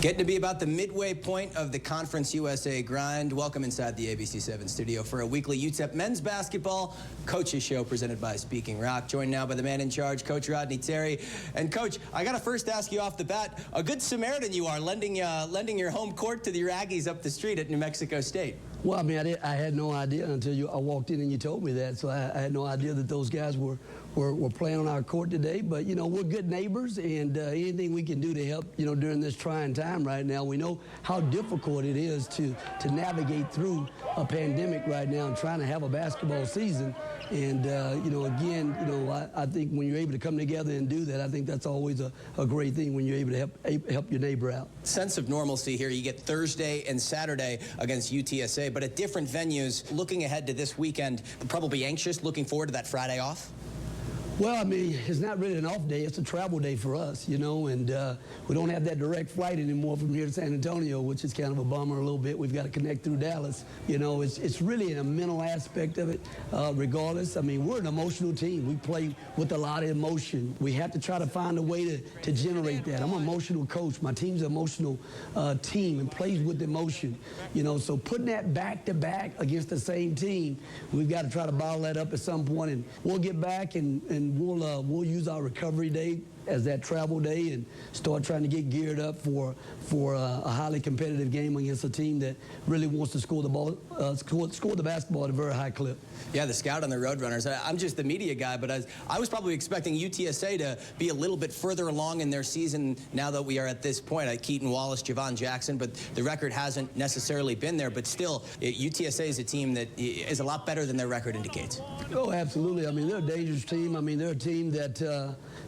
Getting to be about the midway point of the Conference USA grind. Welcome inside the ABC7 studio for a weekly UTEP men's basketball coaches show presented by Speaking Rock. Joined now by the man in charge, Coach Rodney Terry. And Coach, I got to first ask you off the bat, a good Samaritan you are, lending your home court to the Aggies up the street at New Mexico State. Well, I mean, I had no idea until I walked in and you told me that. So I had no idea that those guys were playing on our court today. But, you know, we're good neighbors, and anything we can do to help, you know, during this trying time right now. We know how difficult it is to navigate through a pandemic right now and trying to have a basketball season. And, you know, again, you know, I think when you're able to come together and do that, I think that's always a great thing when you're able to help your neighbor out. Sense of normalcy here. You get Thursday and Saturday against UTSA, but at different venues. Looking ahead to this weekend, probably anxious, looking forward to that Friday off? Well, I mean, it's not really an off day. It's a travel day for us, you know, and we don't have that direct flight anymore from here to San Antonio, which is kind of a bummer a little bit. We've got to connect through Dallas. You know, it's really a mental aspect of it, regardless. I mean, we're an emotional team. We play with a lot of emotion. We have to try to find a way to generate that. I'm an emotional coach. My team's an emotional team and plays with emotion, you know, so putting that back-to-back against the same team, we've got to try to bottle that up at some point, and we'll get back and we'll use our recovery day as that travel day and start trying to get geared up for a highly competitive game against a team that really wants to score the ball, score the basketball at a very high clip. Yeah, the scout on the Roadrunners. I'm just the media guy, but I was probably expecting UTSA to be a little bit further along in their season now that we are at this point. Keaton Wallace, Javon Jackson, but the record hasn't necessarily been there. But still, UTSA is a team that is a lot better than their record indicates. Oh, absolutely. I mean, they're a dangerous team. I mean, they're a team that,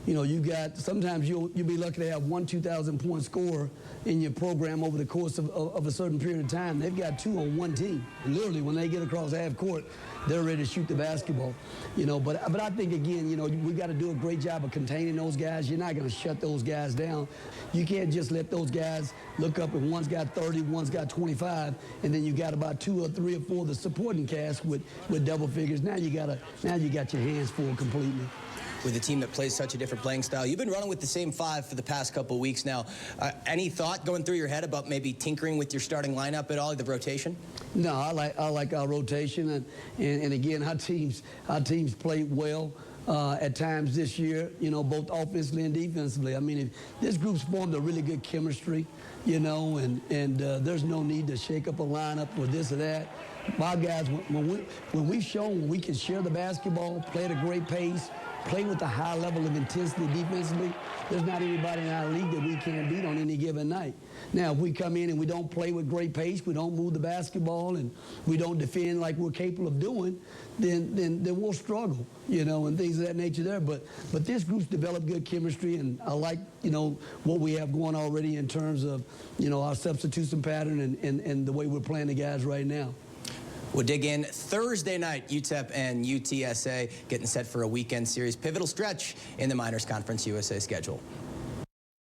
you know, you got, sometimes you'll be lucky to have one 2,000-point scorer in your program over the course of a certain period of time. They've got two on one team. And literally, when they get across half court, they're ready to shoot the basketball. You know, but I think, again, you know, we got to do a great job of containing those guys. You're not going to shut those guys down. You can't just let those guys look up and one's got 30, one's got 25, and then you got about 2 or 3 or 4 the supporting cast with double figures. Now you got your hands full completely. With a team that plays such a different playing style. You've been running with the same 5 for the past couple of weeks now. Any thought going through your head about maybe tinkering with your starting lineup at all, the rotation? No, I like our rotation, and again, our teams played well at times this year, you know, both offensively and defensively. I mean, this group's formed a really good chemistry, you know, and there's no need to shake up a lineup or this or that. My guys, when we've shown we can share the basketball, play at a great pace, play with a high level of intensity defensively, there's not anybody in our league that we can't beat on any given night. Now, if we come in and we don't play with great pace, we don't move the basketball, and we don't defend like we're capable of doing, then we'll struggle, you know, and things of that nature there. But this group's developed good chemistry, and I like, you know, what we have going already in terms of, you know, our substitution pattern and the way we're playing the guys right now. We'll dig in Thursday night, UTEP and UTSA getting set for a weekend series. Pivotal stretch in the Minors Conference USA schedule.